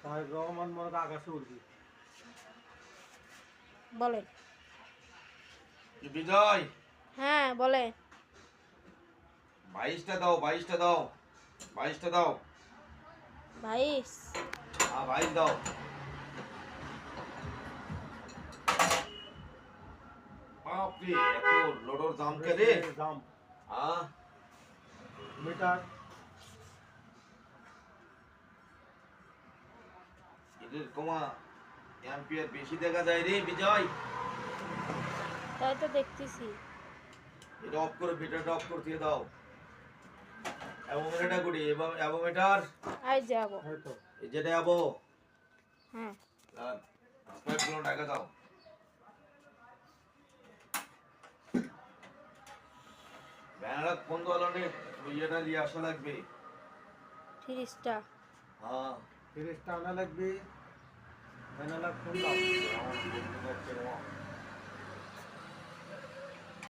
তারেক রহমান মনে হয় আকাশে উঠবি। বলে বিজয় হ্যাঁ বলে 22টা দাও 22টা দাও 22টা দাও 22 হ্যাঁ 22 দাও বাপরে এত লোডর দাম কে রে দাম হ্যাঁ মিটার এদের কমা অ্যাম্পিয়ার বেশি দেখা যায় রে বিজয় তাই তো দেখতেছি। এটা অফ করে মিটারটা অফ করে দিয়ে দাও এবং এটা করি এবং এটার আই যাব। এই তো এই যেটা যাবো হ্যাঁ আর পাইপগুলো টাকা দাও ব্যানার ফোন দোয়ালো নে ইয়েটা নিয়ে আসা লাগবে 30টা হ্যাঁ 30টা আনা লাগবে, ফোন দাও। আমার বন্ধু করছে